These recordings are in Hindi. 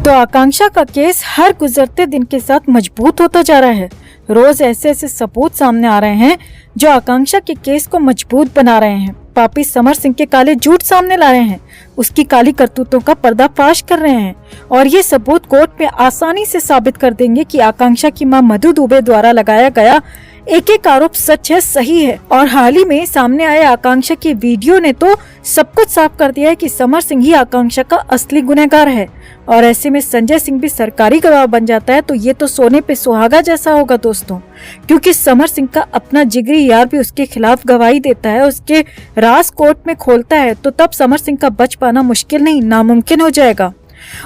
तो आकांक्षा का केस हर गुजरते दिन के साथ मजबूत होता जा रहा है। रोज ऐसे ऐसे सबूत सामने आ रहे हैं जो आकांक्षा के केस को मजबूत बना रहे हैं। पापी समर सिंह के काले झूठ सामने ला रहे हैं, उसकी काली करतूतों का पर्दाफाश कर रहे हैं और ये सबूत कोर्ट में आसानी से साबित कर देंगे कि आकांक्षा की मां मधु दुबे द्वारा लगाया गया एक एक आरोप सच है, सही है। और हाल ही में सामने आए आकांक्षा की वीडियो ने तो सब कुछ साफ कर दिया है कि समर सिंह ही आकांक्षा का असली गुनहगार है। और ऐसे में संजय सिंह भी सरकारी गवाह बन जाता है तो ये तो सोने पे सुहागा जैसा होगा दोस्तों, क्योंकि समर सिंह का अपना जिगरी यार भी उसके खिलाफ गवाही देता है, उसके राज कोर्ट में खोलता है, तो तब समर सिंह का बच पाना मुश्किल नहीं नामुमकिन हो जाएगा।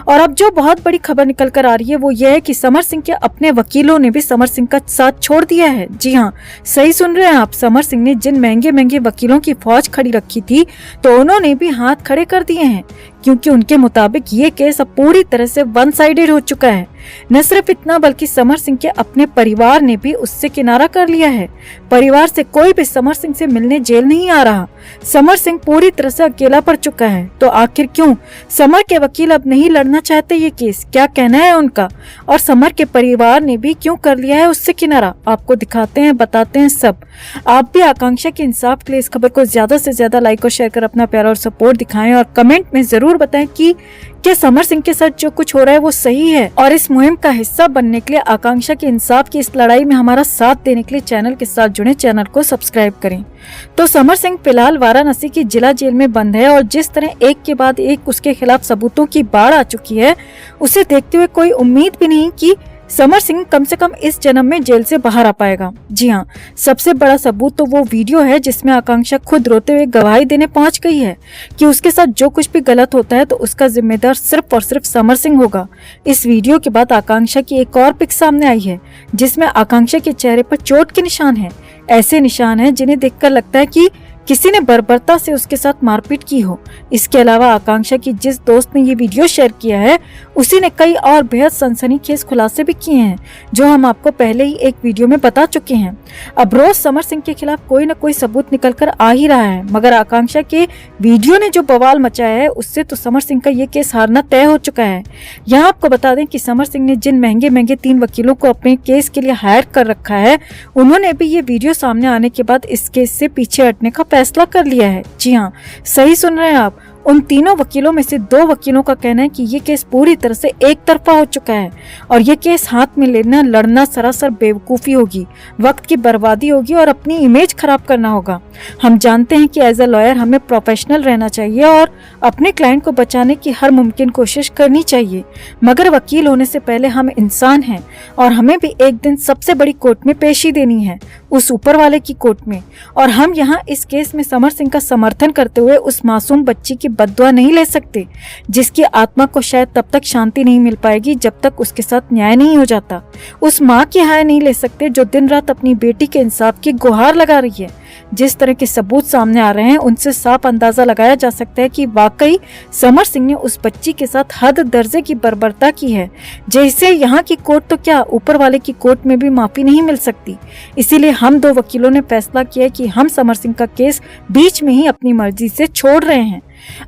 और अब जो बहुत बड़ी खबर निकल कर आ रही है वो ये है कि समर सिंह के अपने वकीलों ने भी समर सिंह का साथ छोड़ दिया है। जी हाँ, सही सुन रहे हैं आप, समर सिंह ने जिन महंगे महंगे वकीलों की फौज खड़ी रखी थी तो उन्होंने भी हाथ खड़े कर दिए हैं, क्योंकि उनके मुताबिक ये केस अब पूरी तरह से वन साइडेड हो चुका है। न सिर्फ इतना बल्कि समर सिंह के अपने परिवार ने भी उससे किनारा कर लिया है। परिवार से कोई भी समर सिंह से मिलने जेल नहीं आ रहा। समर सिंह पूरी तरह से अकेला पड़ चुका है। तो आखिर क्यों समर के वकील अब नहीं लड़ना चाहते ये केस, क्या कहना है उनका, और समर के परिवार ने भी क्यों कर लिया है उससे किनारा, आपको दिखाते हैं, बताते हैं सब। आप भी आकांक्षा के इंसाफ के लिए इस खबर को ज्यादा से ज्यादा लाइक और शेयर कर अपना प्यार और सपोर्ट दिखाएं और कमेंट में जरूर बताएं कि क्या समर सिंह के साथ जो कुछ हो रहा है वो सही है। और इस मुहिम का हिस्सा बनने के लिए, आकांक्षा के इंसाफ की इस लड़ाई में हमारा साथ देने के लिए चैनल के साथ जुड़े, चैनल को सब्सक्राइब करें। तो समर सिंह फिलहाल वाराणसी की जिला जेल में बंद है और जिस तरह एक के बाद एक उसके खिलाफ सबूतों की बाढ़ आ चुकी है, उसे देखते हुए कोई उम्मीद भी नहीं कि समर सिंह कम से कम इस जन्म में जेल से बाहर आ पाएगा। जी हाँ, सबसे बड़ा सबूत तो वो वीडियो है जिसमें आकांक्षा खुद रोते हुए गवाही देने पहुंच गई है कि उसके साथ जो कुछ भी गलत होता है तो उसका जिम्मेदार सिर्फ और सिर्फ समर सिंह होगा। इस वीडियो के बाद आकांक्षा की एक और पिक सामने आई है जिसमें आकांक्षा के चेहरे पर चोट के निशान है। ऐसे निशान है जिन्हें देखकर लगता है कि किसी ने बर्बरता से उसके साथ मारपीट की हो। इसके अलावा आकांक्षा की जिस दोस्त ने ये वीडियो शेयर किया है उसी ने कई और बेहद सनसनीखेज खुलासे भी किए हैं जो हम आपको पहले ही एक वीडियो में बता चुके हैं। अब रोज समर सिंह के खिलाफ कोई न कोई सबूत निकल कर आ ही रहा है, मगर आकांक्षा के वीडियो ने जो बवाल मचाया है उससे तो समर सिंह का ये केस हारना तय हो चुका है। यहाँ आपको बता दें कि समर सिंह ने जिन महंगे महंगे 3 वकीलों को अपने केस के लिए हायर कर रखा है, उन्होंने भी ये वीडियो सामने आने के बाद इस केस से पीछे हटने का फैसला कर लिया है। जी हाँ, सही सुन रहे हैं आप, उन तीनों वकीलों में से 2 वकीलों का कहना है कि ये केस पूरी तरह से एक तरफा हो चुका है और ये केस हाथ में लेना लड़ना सरासर बेवकूफ़ी होगी, वक्त की बर्बादी होगी और अपनी इमेज खराब करना होगा। हम जानते हैं कि एज अ लॉयर हमें प्रोफेशनल रहना चाहिए और अपने क्लाइंट को बचाने की हर मुमकिन कोशिश करनी चाहिए, मगर वकील होने से पहले हम इंसान हैं और हमें भी एक दिन सबसे बड़ी कोर्ट में पेशी देनी है, उस ऊपर वाले की कोर्ट में। और हम यहाँ इस केस में समर सिंह का समर्थन करते हुए उस मासूम बच्ची की बद्दुआ नहीं ले सकते जिसकी आत्मा को शायद तब तक शांति नहीं मिल पाएगी जब तक उसके साथ न्याय नहीं हो जाता। उस माँ की हाय नहीं ले सकते जो दिन रात अपनी बेटी के इंसाफ की गुहार लगा रही है। जिस तरह के सबूत सामने आ रहे हैं उनसे साफ अंदाजा लगाया जा सकता है कि वाकई समर सिंह ने उस बच्ची के साथ हद दर्जे की बर्बरता की है, जैसे यहाँ की कोर्ट तो क्या ऊपर वाले की कोर्ट में भी माफी नहीं मिल सकती। इसीलिए हम 2 वकीलों ने फैसला किया कि हम समर सिंह का केस बीच में ही अपनी मर्जी से छोड़ रहे हैं।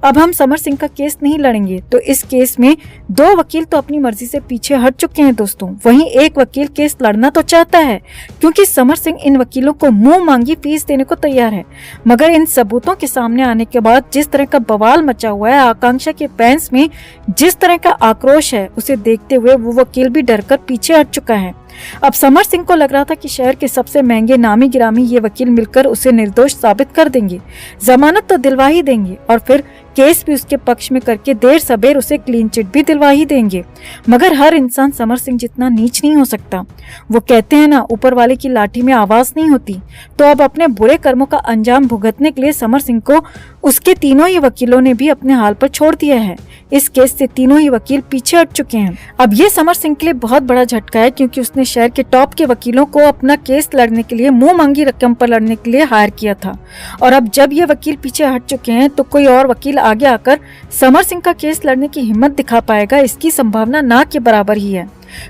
अब हम समर सिंह का केस नहीं लड़ेंगे। तो इस केस में 2 वकील तो अपनी मर्जी से पीछे हट चुके हैं दोस्तों, वहीं एक वकील केस लड़ना तो चाहता है क्योंकि समर सिंह इन वकीलों को मुंह मांगी फीस देने को तैयार है। मगर इन सबूतों के सामने आने के बाद जिस तरह का बवाल मचा हुआ है, आकांक्षा के फैंस में जिस तरह का आक्रोश है, उसे देखते हुए वो वकील भी डरकर पीछे हट चुका है। अब समर सिंह को लग रहा था कि शहर के सबसे महंगे नामी गिरामी ये वकील मिलकर उसे निर्दोष साबित कर देंगे, जमानत तो दिलवा ही देंगे और फिर केस भी उसके पक्ष में करके देर सबेर उसे क्लीन चिट भी दिलवा ही देंगे। मगर हर इंसान समर सिंह जितना नीच नहीं हो सकता। वो कहते हैं ना, ऊपर वाले की लाठी में आवाज नहीं होती। तो अब अपने बुरे कर्मों का अंजाम भुगतने के लिए समर सिंह को उसके तीनों ही वकीलों ने भी अपने हाल पर छोड़ दिया है। इस केस से तीनों ही वकील पीछे हट चुके हैं। अब ये समर सिंह के लिए बहुत बड़ा झटका है क्योंकि उसने शहर के टॉप के वकीलों को अपना केस लड़ने के लिए मुंह मांगी रकम पर लड़ने के लिए हायर किया था और अब जब ये वकील पीछे हट चुके हैं तो कोई और वकील आगे आकर समर सिंह का केस लड़ने की हिम्मत दिखा पाएगा, इसकी संभावना ना के बराबर ही है।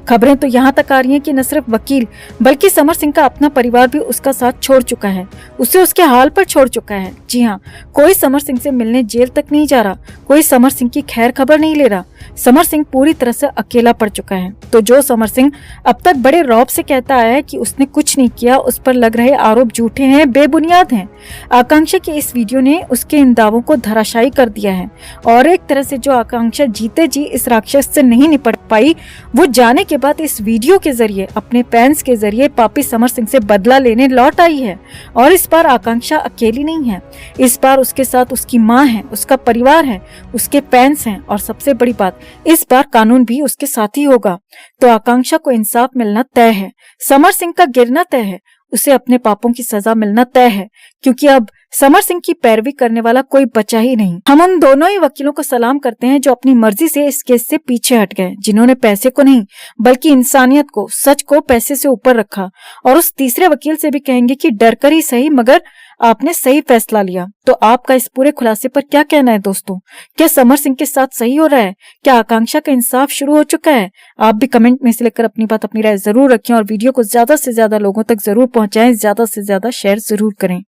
खबरें तो यहाँ तक आ रही हैं कि न सिर्फ वकील बल्कि समर सिंह का अपना परिवार भी उसका साथ छोड़ चुका है, उसे उसके हाल पर छोड़ चुका है। जी हाँ, कोई समर सिंह से मिलने जेल तक नहीं जा रहा, कोई समर सिंह की खैर खबर नहीं ले रहा। समर सिंह पूरी तरह से अकेला पड़ चुका है। तो जो समर सिंह अब तक बड़े रौब से कहता आया है कि उसने कुछ नहीं किया, उस पर लग रहे आरोप झूठे हैं, बेबुनियाद हैं। आकांक्षा के इस वीडियो ने उसके इन दावों को धराशायी कर दिया है और एक तरह से जो आकांक्षा जीते जी इस राक्षस से नहीं निपट पाई, वो जाने के बाद इस वीडियो के जरिए, अपने फैंस के जरिए पापी समर सिंह से बदला लेने लौट आई है। और इस बार आकांक्षा अकेली नहीं है, इस बार उसके साथ उसकी माँ है, उसका परिवार है, उसके फैंस हैं और सबसे बड़ी बात, इस बार कानून भी उसके साथ ही होगा। तो आकांक्षा को इंसाफ मिलना तय है, समर सिंह का गिरना तय है, उसे अपने पापों की सजा मिलना तय है, क्योंकि अब समर सिंह की पैरवी करने वाला कोई बचा ही नहीं। हम उन दोनों ही वकीलों को सलाम करते हैं जो अपनी मर्जी से इस केस से पीछे हट गए, जिन्होंने पैसे को नहीं बल्कि इंसानियत को, सच को पैसे से ऊपर रखा। और उस तीसरे वकील से भी कहेंगे कि डर कर ही सही, मगर आपने सही फैसला लिया। तो आपका इस पूरे खुलासे पर क्या कहना है दोस्तों? क्या समर सिंह के साथ सही हो रहा है? क्या आकांक्षा का इंसाफ शुरू हो चुका है? आप भी कमेंट में से लेकर अपनी बात, अपनी राय जरूर रखें और वीडियो को ज्यादा से ज्यादा लोगों तक जरूर पहुंचाएं, ज्यादा से ज्यादा शेयर जरूर करें।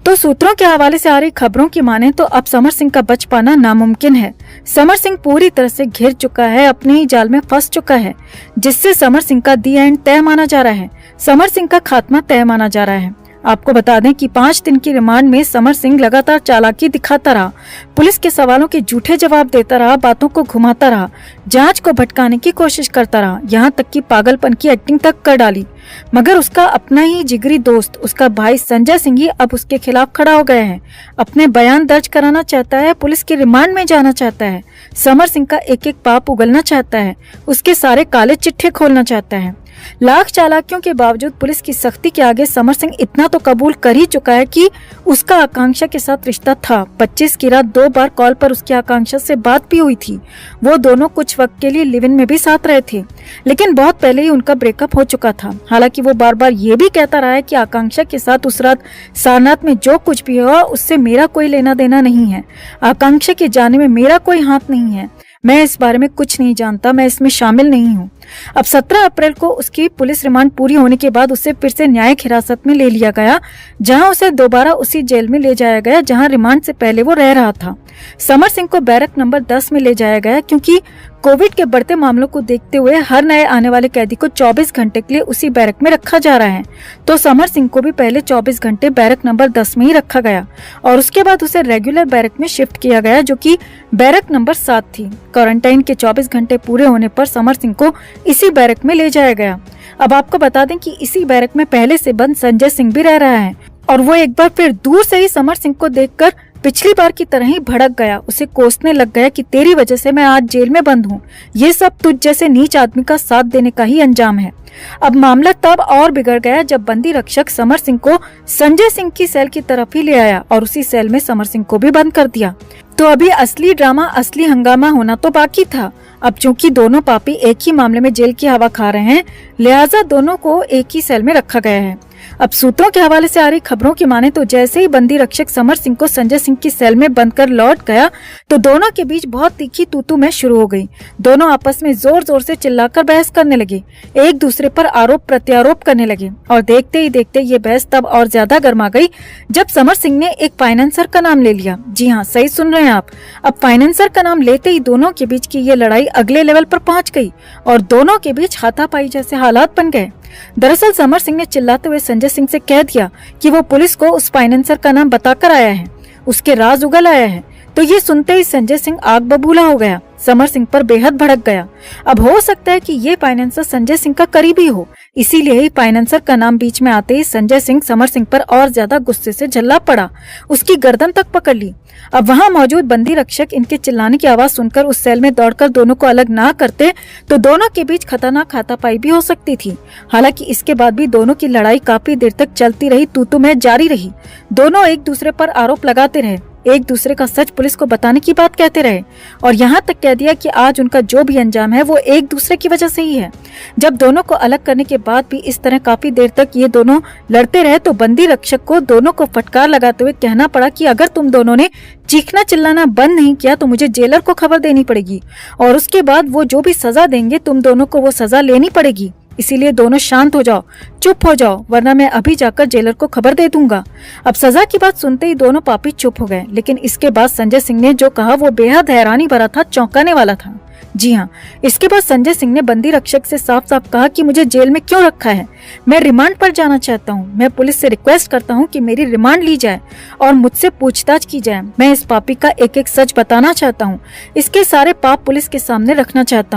तो सूत्रों के हवाले से आ रही खबरों की माने तो अब समर सिंह का बच पाना नामुमकिन है। समर सिंह पूरी तरह से घिर चुका है, अपने ही जाल में फंस चुका है, जिससे समर सिंह का दी एंड तय माना जा रहा है, समर सिंह का खात्मा तय माना जा रहा है। आपको बता दें कि 5 दिन की रिमांड में समर सिंह लगातार चालाकी दिखाता रहा, पुलिस के सवालों के झूठे जवाब देता रहा, बातों को घुमाता रहा, जांच को भटकाने की कोशिश करता रहा, यहाँ तक कि पागलपन की एक्टिंग तक कर डाली। मगर उसका अपना ही जिगरी दोस्त, उसका भाई संजय सिंह ही अब उसके खिलाफ खड़ा हो गया है, अपने बयान दर्ज कराना चाहता है, पुलिस की रिमांड में जाना चाहता है, समर सिंह का एक एक पाप उगलना चाहता है, उसके सारे काले चिट्ठे खोलना चाहता है। लाख चालाकियों के बावजूद पुलिस की सख्ती के आगे समर सिंह इतना तो कबूल कर ही चुका है कि उसका आकांक्षा के साथ रिश्ता था। 25 की रात 2 बार कॉल पर उसकी आकांक्षा से बात भी हुई थी। वो दोनों कुछ वक्त के लिए लिव इन में भी साथ रहे थे, लेकिन बहुत पहले ही उनका ब्रेकअप हो चुका था। हालांकि वो बार बार ये भी कहता रहा है कि आकांक्षा के साथ उस रात सारनाथ में जो कुछ भी हुआ उससे मेरा कोई लेना देना नहीं है, आकांक्षा के जाने में मेरा कोई हाथ नहीं है, मैं इस बारे में कुछ नहीं जानता, मैं इसमें शामिल नहीं हूँ। अब 17 अप्रैल को उसकी पुलिस रिमांड पूरी होने के बाद उसे फिर से न्यायिक हिरासत में ले लिया गया, जहां उसे दोबारा उसी जेल में ले जाया गया जहां रिमांड से पहले वो रह रहा था। समर सिंह को बैरक नंबर 10 में ले जाया गया, क्योंकि कोविड के बढ़ते मामलों को देखते हुए हर नए आने वाले कैदी को 24 घंटे के लिए उसी बैरक में रखा जा रहा है। तो समर सिंह को भी पहले 24 घंटे बैरक नंबर 10 में ही रखा गया और उसके बाद उसे रेगुलर बैरक में शिफ्ट किया गया, जो कि बैरक नंबर 7 थी। क्वारंटाइन के 24 घंटे पूरे होने पर समर सिंह को इसी बैरक में ले जाया गया। अब आपको बता दें कि इसी बैरक में पहले से बंद संजय सिंह भी रह रहा है और वो एक बार फिर दूर से ही समर सिंह को देखकर पिछली बार की तरह ही भड़क गया, उसे कोसने लग गया कि तेरी वजह से मैं आज जेल में बंद हूँ, ये सब तुझ जैसे नीच आदमी का साथ देने का ही अंजाम है। अब मामला तब और बिगड़ गया जब बंदी रक्षक समर सिंह को संजय सिंह की सेल की तरफ ही ले आया और उसी सेल में समर सिंह को भी बंद कर दिया। तो अभी असली ड्रामा, असली हंगामा होना तो बाकी था। अब चूंकि दोनों पापी एक ही मामले में जेल की हवा खा रहे हैं, लिहाजा दोनों को एक ही सेल में रखा गया है। अब सूत्रों के हवाले से आ रही खबरों की माने तो जैसे ही बंदी रक्षक समर सिंह को संजय सिंह की सेल में बंद कर लौट गया, तो दोनों के बीच बहुत तीखी तू-तू मैं शुरू हो गई। दोनों आपस में जोर जोर से चिल्लाकर बहस करने लगे, एक दूसरे पर आरोप प्रत्यारोप करने लगे और देखते ही देखते ये बहस तब और ज्यादा गर्मा गई जब समर सिंह ने एक फाइनेंसर का नाम ले लिया। जी हाँ, सही सुन रहे हैं आप। अब फाइनेंसर का नाम लेते ही दोनों के बीच की ये लड़ाई अगले लेवल पर पहुंच गई और दोनों के बीच हाथापाई जैसे हालात बन गए। दरअसल समर सिंह ने चिल्लाते हुए संजय सिंह से कह दिया कि वो पुलिस को उस फाइनेंसर का नाम बताकर आया है, उसके राज उगल आया है। तो ये सुनते ही संजय सिंह आग बबूला हो गया, समर सिंह पर बेहद भड़क गया। अब हो सकता है कि ये फाइनेंसर संजय सिंह का करीबी हो, इसीलिए ही फाइनेंसर का नाम बीच में आते ही संजय सिंह समर सिंह पर और ज्यादा गुस्से से झल्ला पड़ा, उसकी गर्दन तक पकड़ ली। अब वहां मौजूद बंदी रक्षक इनके चिल्लाने की आवाज सुनकर उस सेल में दौड़कर दोनों को अलग ना करते तो दोनों के बीच खतरनाक हाथापाई भी हो सकती थी। हालांकि इसके बाद भी दोनों की लड़ाई काफी देर तक चलती रही, तू-तू मैं जारी रही। दोनों एक दूसरे पर आरोप लगाते रहे, एक दूसरे का सच पुलिस को बताने की बात कहते रहे और यहाँ तक कह दिया कि आज उनका जो भी अंजाम है वो एक दूसरे की वजह से ही है। जब दोनों को अलग करने के बाद भी इस तरह काफी देर तक ये दोनों लड़ते रहे तो बंदी रक्षक को दोनों को फटकार लगाते हुए कहना पड़ा कि अगर तुम दोनों ने चीखना चिल्लाना बंद नहीं किया तो मुझे जेलर को खबर देनी पड़ेगी और उसके बाद वो जो भी सजा देंगे तुम दोनों को वो सजा लेनी पड़ेगी। इसीलिए दोनों शांत हो जाओ, चुप हो जाओ, वरना मैं अभी जाकर जेलर को खबर दे दूंगा। अब सजा की बात सुनते ही दोनों पापी चुप हो गए, लेकिन इसके बाद संजय सिंह ने जो कहा वो बेहद हैरानी भरा था, चौंकाने वाला था। जी हाँ, इसके बाद संजय सिंह ने बंदी रक्षक से साफ साफ कहा कि मुझे जेल में क्यों रखा है, मैं रिमांड पर जाना चाहता हूँ। मैं पुलिस से रिक्वेस्ट करता हूँ कि मेरी रिमांड ली जाए और मुझसे पूछताछ की जाए। मैं इस पापी का एक एक सच बताना चाहता हूँ, इसके सारे पाप पुलिस के सामने रखना चाहता हूँ।